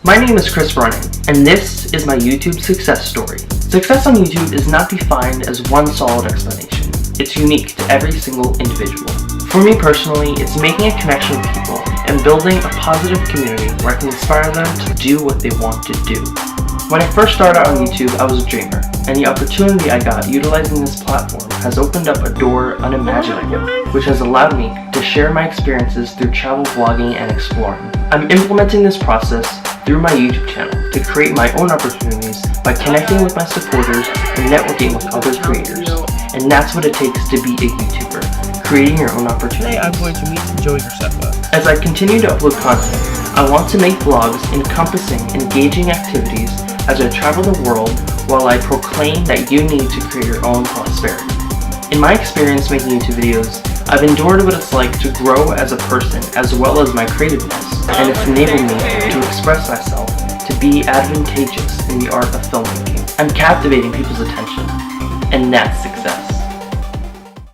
My name is Chris Running, and this is my YouTube success story. Success on YouTube is not defined as one solid explanation. It's unique to every single individual. For me personally, it's making a connection with people and building a positive community where I can inspire them to do what they want to do. When I first started out on YouTube, I was a dreamer, and the opportunity I got utilizing this platform has opened up a door unimaginable, which has allowed me to share my experiences through travel vlogging and exploring. I'm implementing this process through my YouTube channel to create my own opportunities by connecting with my supporters and networking with other creators. And that's what it takes to be a YouTuber, creating your own opportunities. Today I'm going to meet Joey Graceffa. As I continue to upload content, I want to make vlogs encompassing engaging activities as I travel the world while I proclaim that you need to create your own prosperity. In my experience making YouTube videos, I've endured what it's like to grow as a person as well as my creativeness, and it's enabled me to express myself, to be advantageous in the art of filmmaking. I'm captivating people's attention, and that's success.